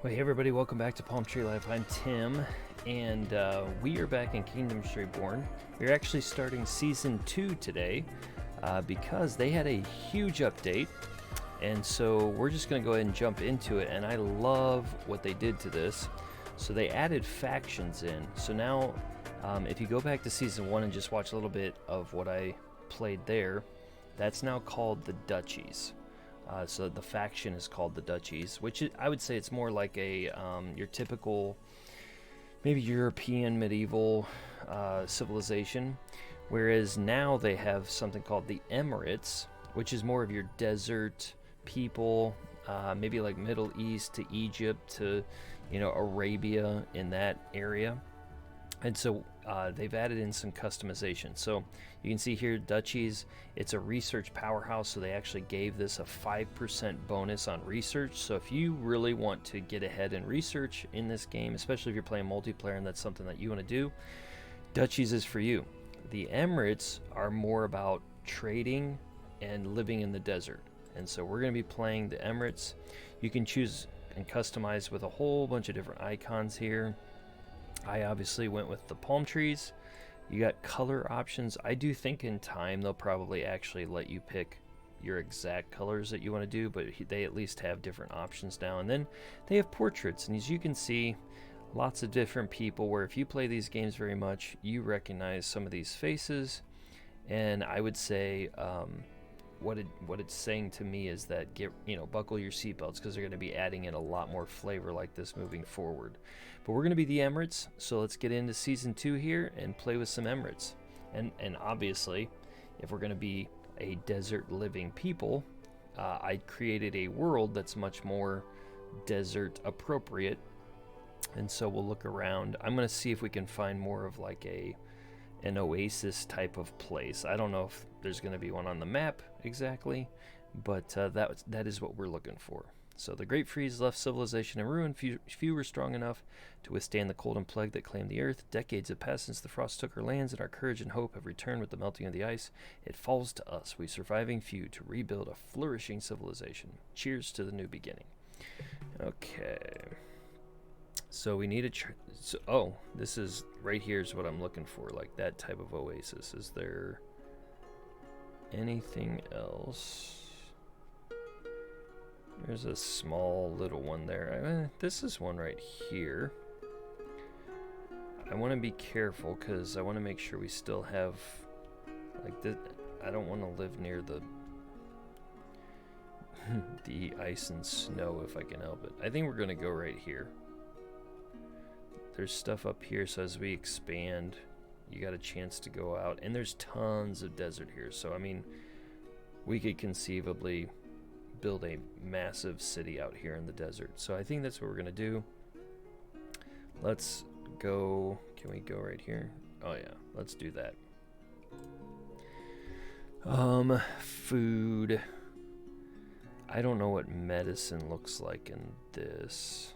Well, hey everybody, welcome back to Palm Tree Life. I'm Tim, and we are back in Kingdoms Reborn. We're actually starting Season 2 today because they had a huge update, and so we're just going to go ahead and jump into it, and I love what they did to this. So they added factions in. So now, if you go back to Season 1 and just watch a little bit of what I played there, that's now called the Duchies. So the faction is called the Duchies, which I would say it's more like a your typical, maybe European medieval civilization. Whereas now they have something called the Emirates, which is more of your desert people, maybe like Middle East to Egypt to, Arabia in that area. And so they've added in some customization. So you can see here, Duchies, it's a research powerhouse, so they actually gave this a 5% bonus on research. So if you really want to get ahead in research in this game, especially if you're playing multiplayer and that's something that you want to do, Duchies is for you. The Emirates are more about trading and living in the desert. And so we're going to be playing the Emirates. You can choose and customize with a whole bunch of different icons here. I obviously went with the palm trees. You got color options. I do think in time they'll probably actually let you pick your exact colors that you want to do, but they at least have different options now. And then they have portraits, and as you can see, lots of different people where if you play these games very much, you recognize some of these faces. And I would say what it's saying to me is that buckle your seatbelts, because they're going to be adding in a lot more flavor like this moving forward. But we're going to be the Emirates, so let's get into Season 2 here and play with some Emirates. And obviously, if we're going to be a desert living people, I created a world that's much more desert appropriate. And so we'll look around. I'm going to see if we can find more of like an oasis type of place. I don't know if there's going to be one on the map exactly, but that is what we're looking for. So the Great Freeze left civilization in ruin. Few were strong enough to withstand the cold and plague that claimed the earth. Decades have passed since the frost took our lands, and our courage and hope have returned with the melting of the ice. It falls to us, we surviving few, to rebuild a flourishing civilization. Cheers to the new beginning. Okay. So we need a this is right here is what I'm looking for, like that type of oasis. Is there anything else? There's a small little one there. This is one right here. I want to be careful because I want to make sure we still have like the. I don't want to live near the the ice and snow if I can help it. I think we're gonna go right here. There's stuff up here, so as we expand, you got a chance to go out. And there's tons of desert here, so I mean, we could conceivably build a massive city out here in the desert. So I think that's what we're gonna do. Let's go. Can we go right here? Oh yeah, let's do that. Food. I don't know what medicine looks like in this.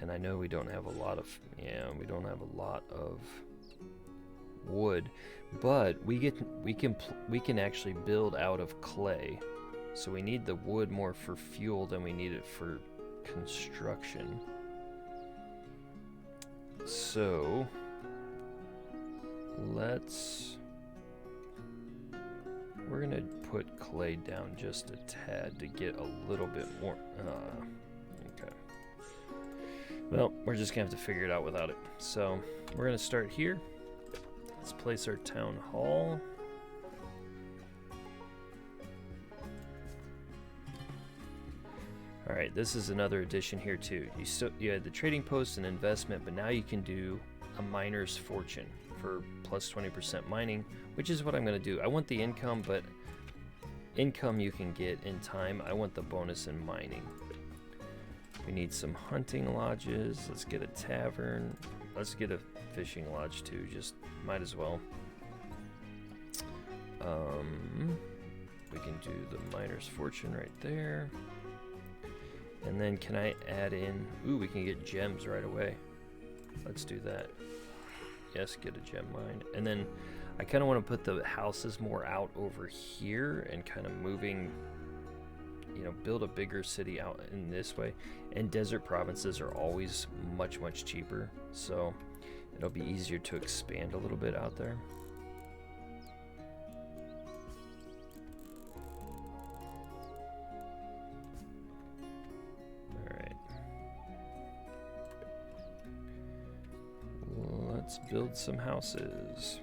And I know we don't have a lot of wood, but we can actually build out of clay. So we need the wood more for fuel than we need it for construction. So we're gonna put clay down just a tad to get a little bit more. Okay. Well, we're just gonna have to figure it out without it. So we're gonna start here. Let's place our town hall. All right, this is another addition here too. You had the trading post and investment, but now you can do a miner's fortune for plus 20% mining, which is what I'm gonna do. I want the income, but income you can get in time. I want the bonus in mining. We need some hunting lodges. Let's get a tavern. Let's get a fishing lodge too. Just might as well. We can do the miner's fortune right there. And then can I add in... Ooh, we can get gems right away. Let's do that. Yes, get a gem mine. And then I kind of want to put the houses more out over here and kind of moving you know, build a bigger city out in this way. And desert provinces are always much, much cheaper, so it'll be easier to expand a little bit out there. Alright. Let's build some houses.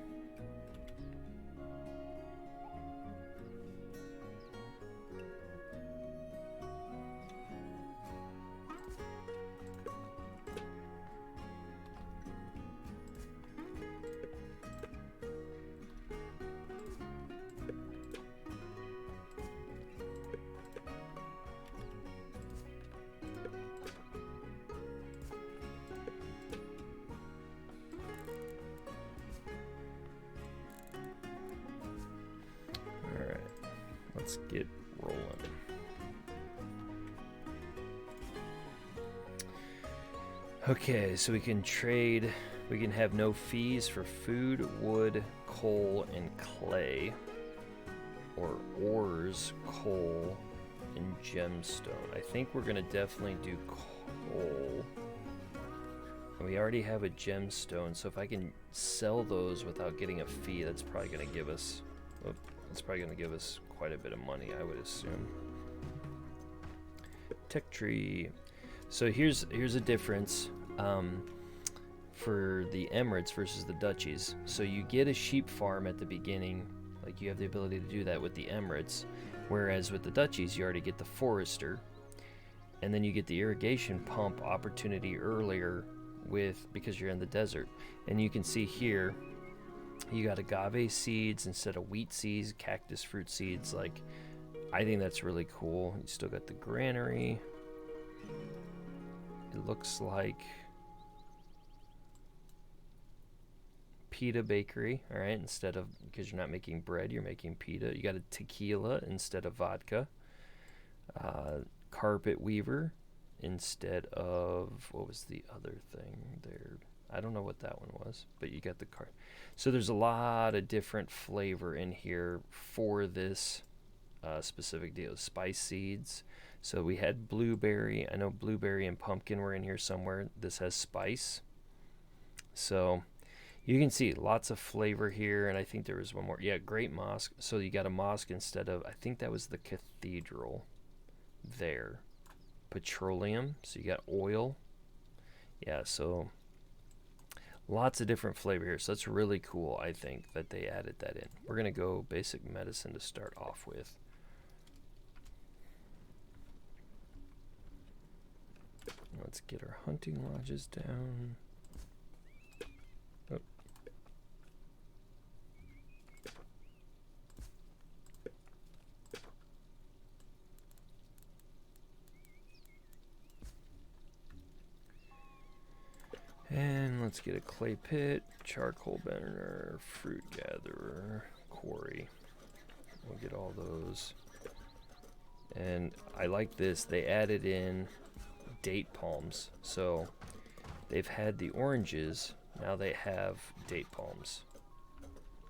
Let's get rolling. Okay, so we can trade. We can have no fees for food, wood, coal, and clay. Or ores, coal, and gemstone. I think we're going to definitely do coal. And we already have a gemstone, so if I can sell those without getting a fee, that's probably going to give us... Oh, that's probably going to give us quite a bit of money, I would assume. Tech tree. So here's a difference for the Emirates versus the duchies. So you get a sheep farm at the beginning, like you have the ability to do that with the Emirates, whereas with the duchies you already get the forester, and then you get the irrigation pump opportunity earlier because you're in the desert. And you can see here you got agave seeds instead of wheat seeds, cactus fruit seeds. Like, I think that's really cool. You still got the granary. It looks like pita bakery, all right, instead of, because you're not making bread, you're making pita. You got a tequila instead of vodka. Carpet weaver instead of, what was the other thing there? I don't know what that one was, but you got the card. So there's a lot of different flavor in here for this specific deal. Spice seeds. So we had blueberry. I know blueberry and pumpkin were in here somewhere. This has spice. So you can see lots of flavor here, and I think there was one more. Yeah, great mosque. So you got a mosque instead of, I think that was the cathedral there. Petroleum. So you got oil. Yeah, so lots of different flavor here, so that's really cool. I think that they added that in. We're gonna go basic medicine to start off with. Let's get our hunting lodges down. Oh. And let's get a clay pit, charcoal burner, fruit gatherer, quarry. We'll get all those. And I like this. They added in date palms. So they've had the oranges. Now they have date palms.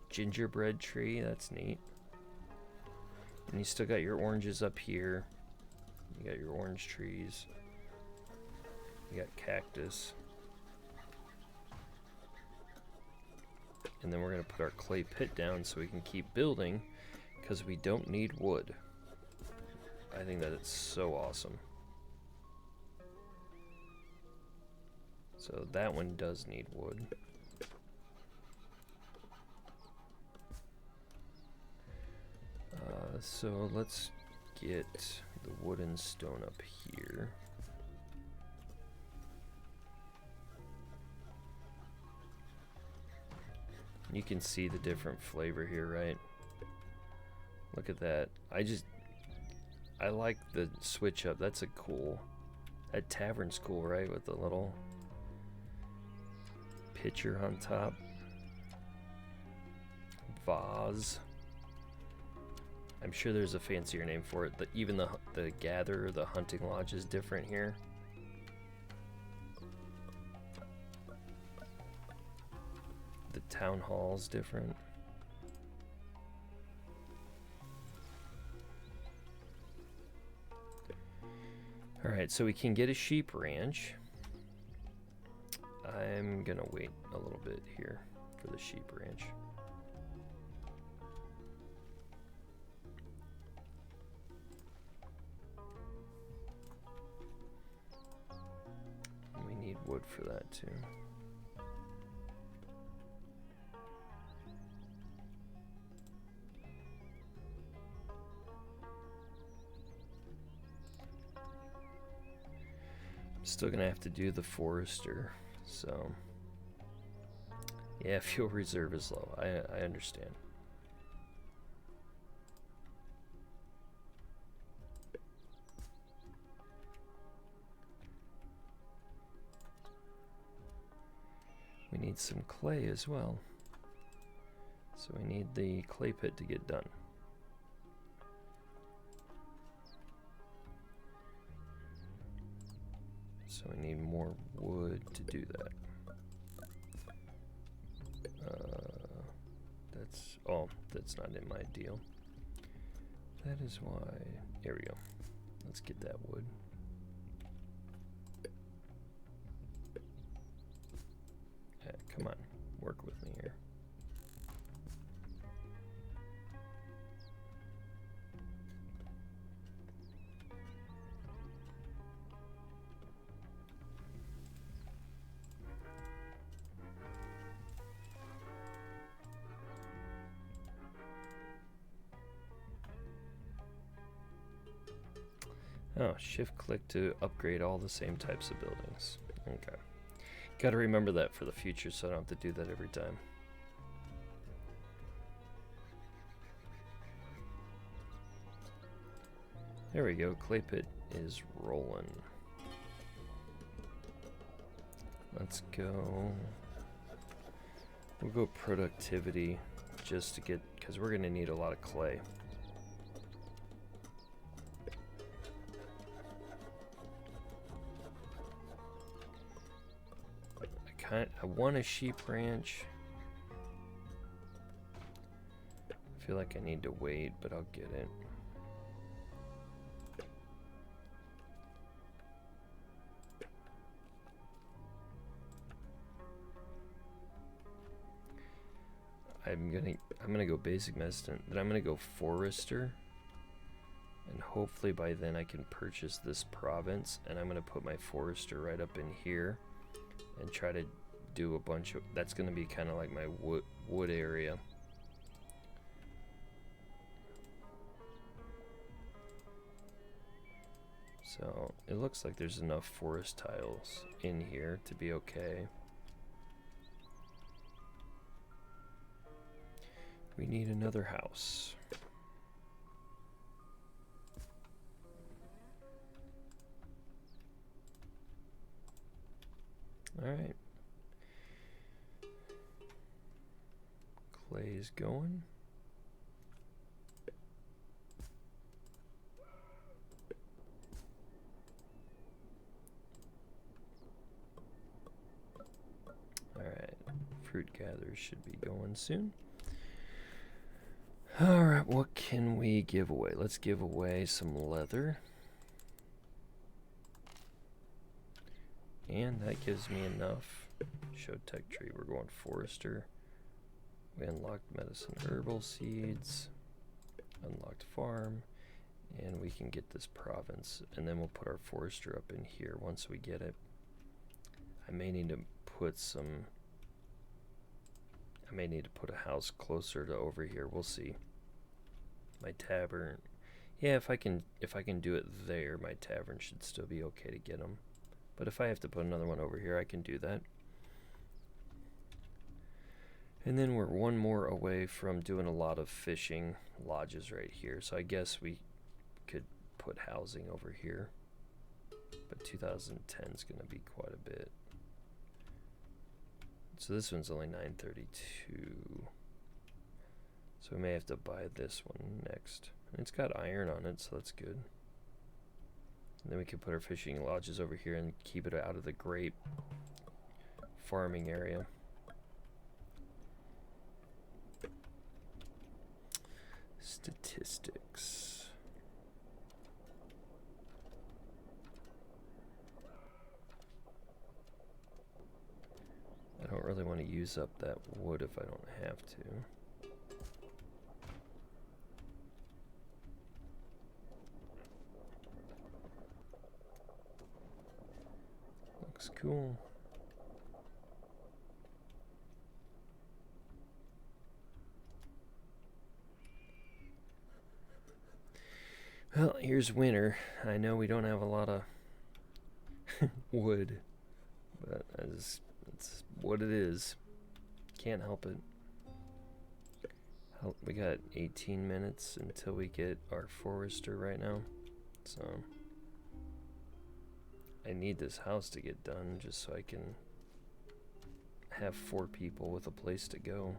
Gingerbread tree. That's neat. And you still got your oranges up here. You got your orange trees. You got cactus. And then we're going to put our clay pit down so we can keep building, because we don't need wood. I think that it's so awesome. So that one does need wood. So let's get the wood and stone up here. You can see the different flavor here, right? Look at that. I like the switch up. That's a cool. That tavern's cool, right? With the little pitcher on top. Vase. I'm sure there's a fancier name for it. Even the gather, the hunting lodge is different here. The town hall's different. Alright, so we can get a sheep ranch. I'm gonna wait a little bit here for the sheep ranch. We need wood for that too. Still gonna have to do the forester, so yeah, fuel reserve is low. I understand. We need some clay as well, so we need the clay pit to get done. So we need more wood to do that. That's not in my deal. That is why. Here we go. Let's get that wood. Come on, work with me here. Oh, shift click to upgrade all the same types of buildings. Okay. Gotta remember that for the future so I don't have to do that every time. There we go, clay pit is rolling. Let's go. We'll go productivity just to get, because we're gonna need a lot of clay. I want a sheep ranch. I feel like I need to wait, but I'll get it. I'm gonna go basic medicine, then I'm gonna go forester, and hopefully by then I can purchase this province, and I'm gonna put my forester right up in here and try to do a bunch of, that's gonna be kind of like my wood area. So it looks like there's enough forest tiles in here to be okay. We need another house. All right. Clay is going. All right. Fruit gatherers should be going soon. All right, what can we give away? Let's give away some leather. And that gives me enough. Show tech tree, we're going forester. We unlocked medicine herbal seeds. Unlocked farm. And we can get this province. And then we'll put our forester up in here once we get it. I may need to put some... I may need to put a house closer to over here. We'll see. My tavern, yeah. If I can do it there, my tavern should still be okay to get them. But if I have to put another one over here, I can do that. And then we're one more away from doing a lot of fishing lodges right here. So I guess we could put housing over here. But 2010 is going to be quite a bit. So this one's only 932. So we may have to buy this one next. And it's got iron on it, so that's good. And then we can put our fishing lodges over here and keep it out of the grape farming area. Statistics. really want to use up that wood if I don't have to. Looks cool. Well, here's winter. I know we don't have a lot of wood, but it's what it is. Can't help it. We got 18 minutes until we get our forester right now, so I need this house to get done just so I can have 4 people with a place to go.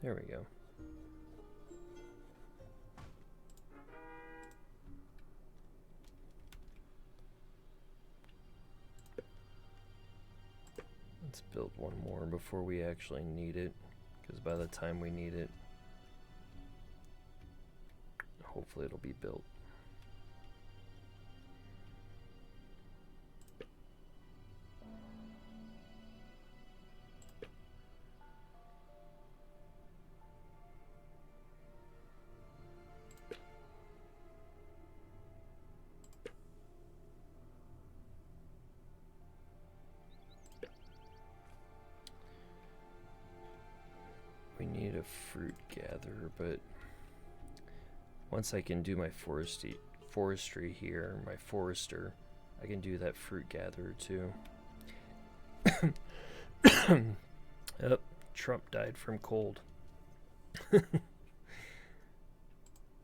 There we go. Let's build one more before we actually need it, because by the time we need it, hopefully it'll be built. We need a fruit gatherer, but once I can do my forestry here, my forester, I can do that fruit gatherer too. Oh, Trump died from cold.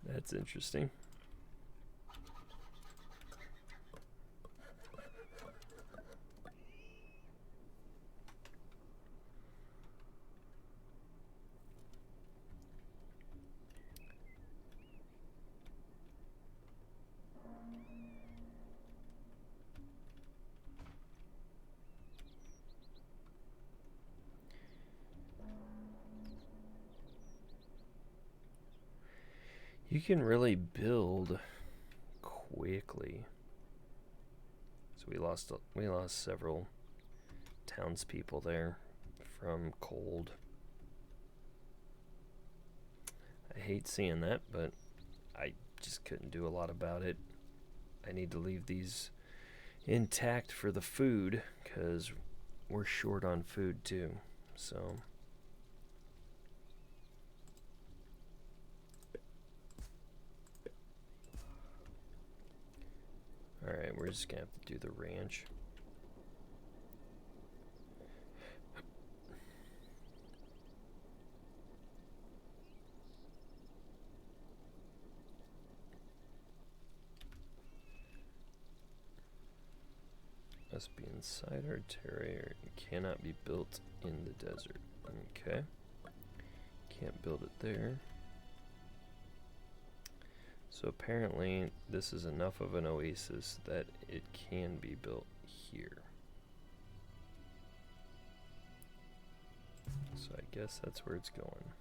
That's interesting. You can really build quickly. So we lost several townspeople there from cold. I hate seeing that, but I just couldn't do a lot about it. I need to leave these intact for the food because we're short on food too. So alright, we're just gonna have to do the ranch. Must be inside our territory. It cannot be built in the desert. Okay. Can't build it there. So apparently this is enough of an oasis that it can be built here. So I guess that's where it's going.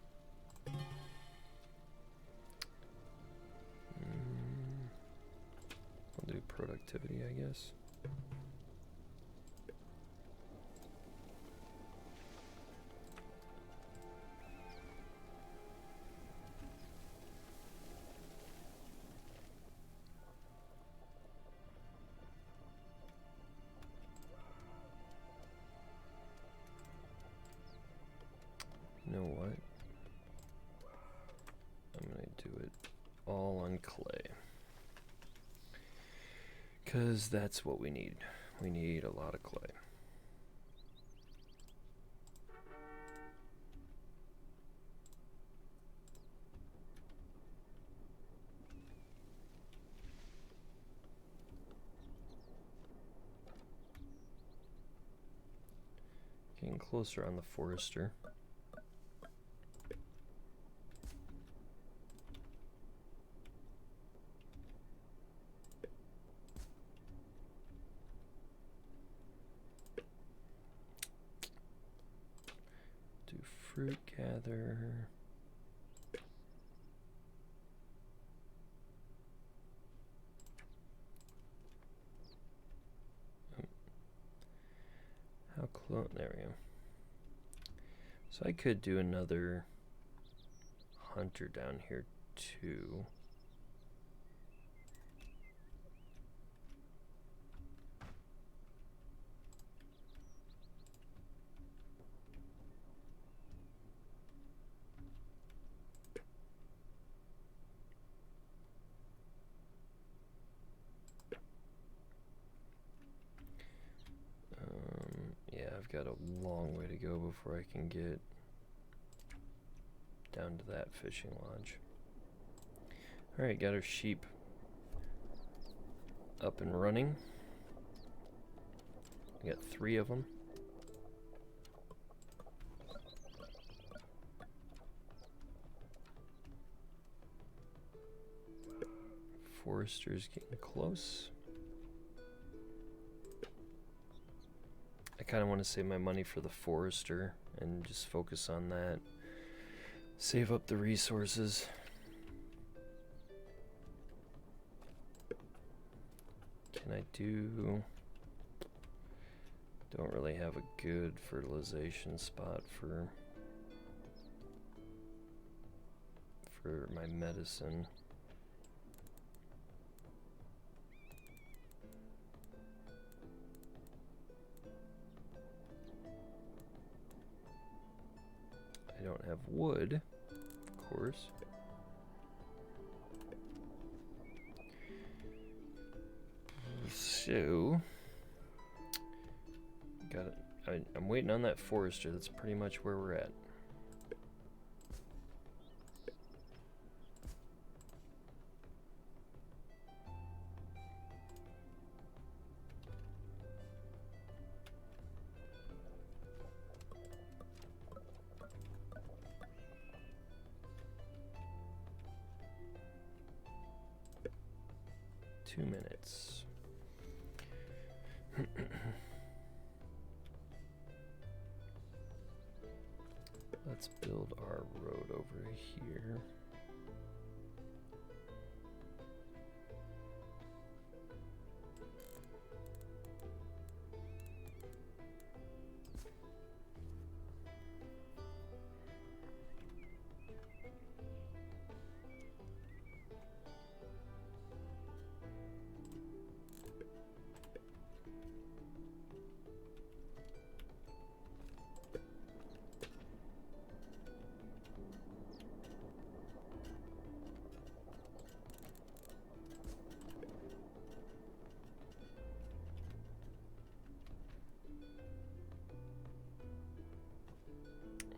We'll do productivity, I guess. You know what? I'm gonna do it all on clay. 'Cause that's what we need. We need a lot of clay. Getting closer on the forester. Fruit gather. How close? There we go. So I could do another hunter down here too. Yeah, I've got a long way to go before I can get down to that fishing lodge. Alright, got our sheep up and running. We got 3 of them. Forester's getting close. I kind of want to save my money for the forester and just focus on that. Save up the resources. Can I do... Don't really have a good fertilization spot for my medicine. I don't have wood, of course. So, got it. I'm waiting on that forester. That's pretty much where we're at. Two minutes. Let's build our road over here.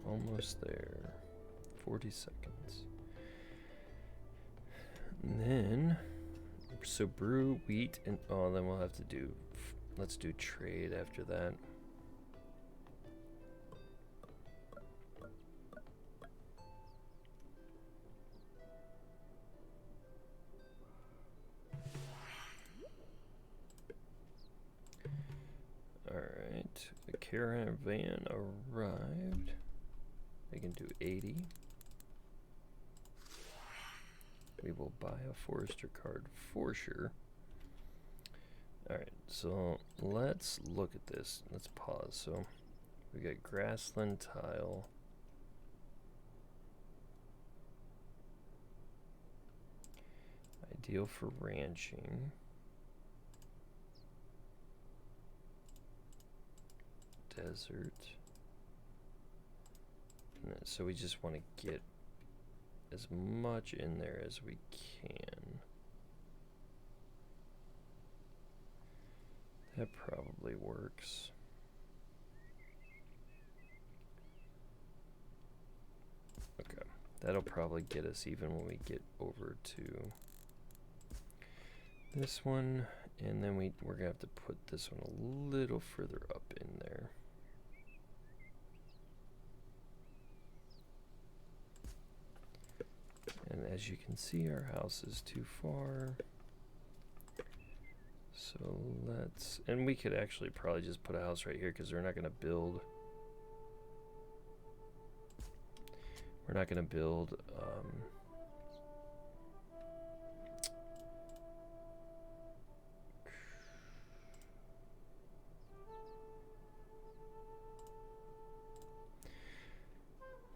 Almost there. 40 seconds. And then, so brew, wheat, and oh, then we'll have to do, let's do trade after that. Alright, the caravan arrived. They can do 80. We will buy a forester card for sure. Alright, so let's look at this. Let's pause. So we got grassland tile. Ideal for ranching. Desert. So we just want to get as much in there as we can. That probably works. Okay, that'll probably get us even when we get over to this one, and then we're gonna have to put this one a little further up in there. And as you can see, our house is too far. So let's, and we could actually probably just put a house right here because they're not going to build We're not going to build...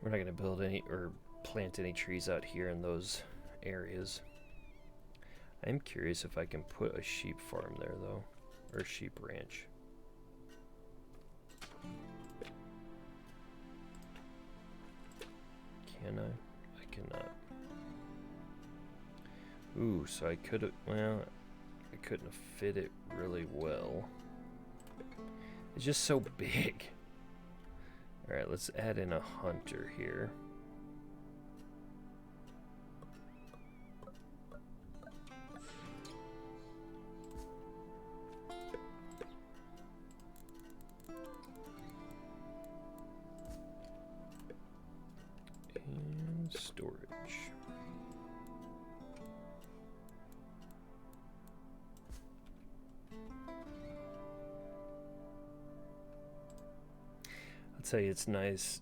we're not going to build any or plant any trees out here in those areas. I'm curious if I can put a sheep farm there, though, or sheep ranch. Can I? I cannot. Ooh, so I could have, well, I couldn't have fit it really well. It's just so big. Alright, let's add in a hunter here. And storage. I'll tell you, it's nice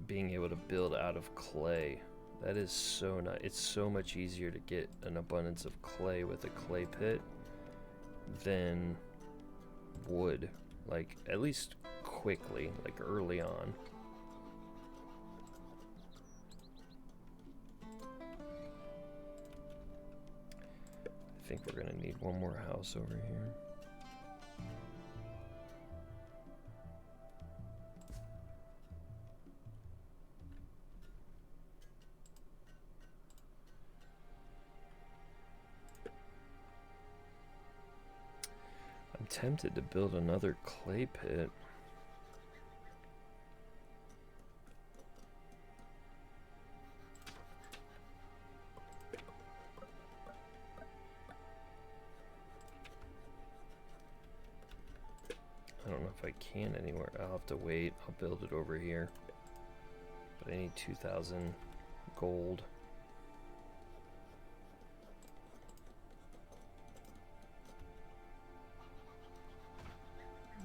being able to build out of clay. That is so nice. It's so much easier to get an abundance of clay with a clay pit than wood. Like, at least quickly, like early on. I think we're gonna need one more house over here. I'm tempted to build another clay pit. I don't know if I can anywhere. I'll have to wait. I'll build it over here. But I need 2,000 gold.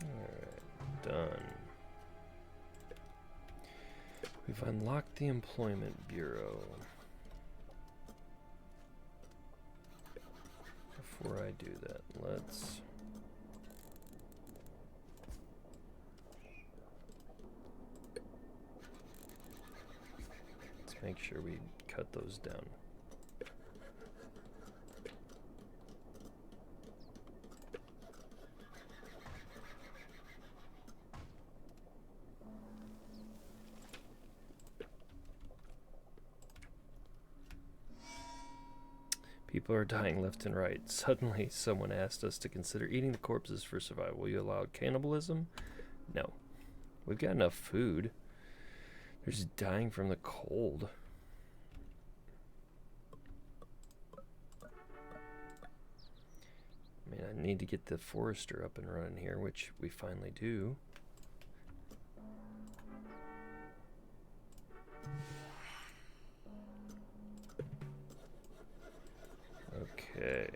Alright, done. We've unlocked the Employment Bureau. Before I do that, let's make sure we cut those down. People are dying left and right. Suddenly, someone asked us to consider eating the corpses for survival. Will you allow cannibalism? No. We've got enough food. They're just dying from the cold. I mean, I need to get the forester up and running here, which we finally do. Okay.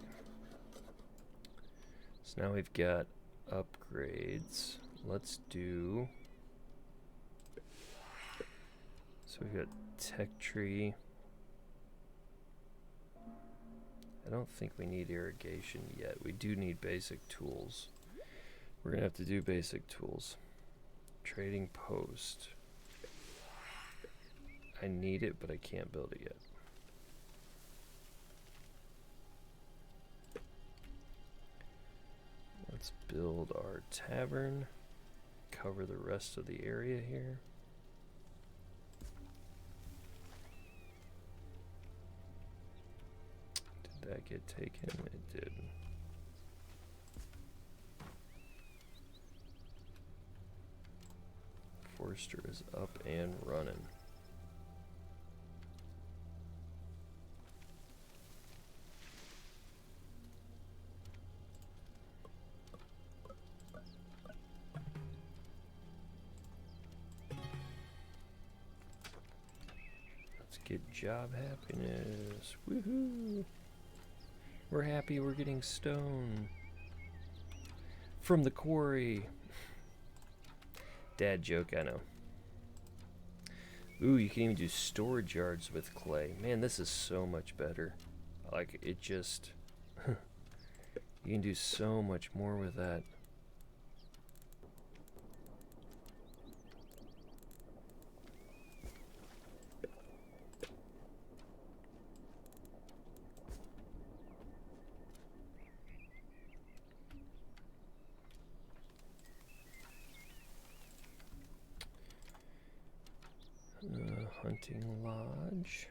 So now we've got upgrades. Let's do... So we've got tech tree. I don't think we need irrigation yet. We do need basic tools. We're gonna have to do basic tools. Trading post. I need it, but I can't build it yet. Let's build our tavern. Cover the rest of the area here. Did that get taken? It did. Forester is up and running. Let's get job happiness. Woohoo! We're happy we're getting stone from the quarry. Dad joke, I know. Ooh, you can even do storage yards with clay. Man, this is so much better. Like, it just... you can do so much more with that. Hunting lodge.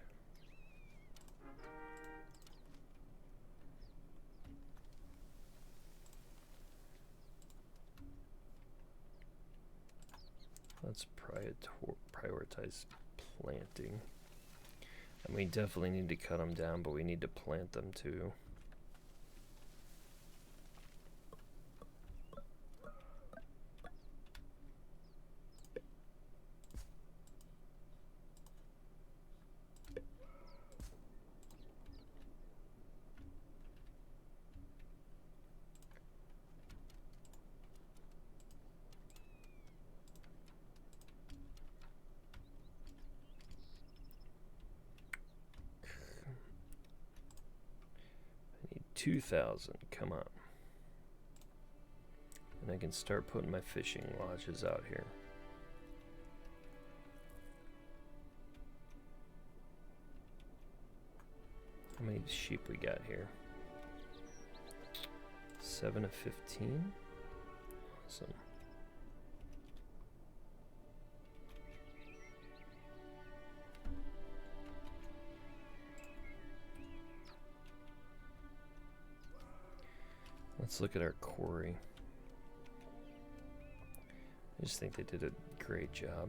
Let's prioritize planting. And we definitely need to cut them down, but we need to plant them too. I need 2,000, come on. And I can start putting my fishing lodges out here. How many sheep we got here? 7 of 15. Awesome. Let's look at our quarry. I just think they did a great job.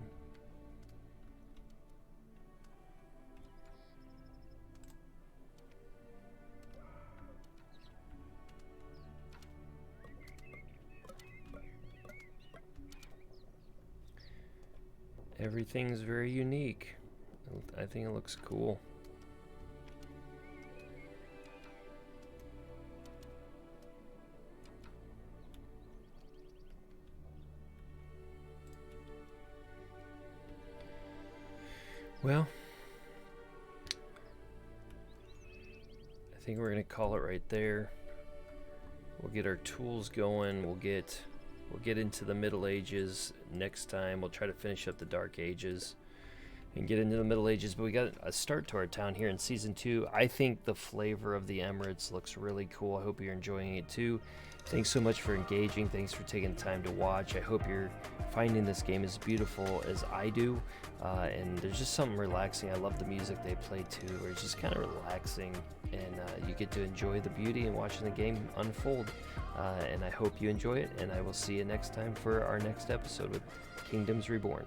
Everything's very unique. I think it looks cool. Well, I think we're gonna call it right there. We'll get our tools going. We'll get into the Middle Ages next time. We'll try to finish up the Dark Ages and get into the Middle Ages. But we got a start to our town here in Season 2. I think the flavor of the Emirates looks really cool. I hope you're enjoying it too. Thanks so much for engaging. Thanks for taking the time to watch. I hope you're finding this game as beautiful as I do. And there's just something relaxing. I love the music they play too, where it's just kind of relaxing. And you get to enjoy the beauty and watching the game unfold. And I hope you enjoy it. And I will see you next time for our next episode with Kingdoms Reborn.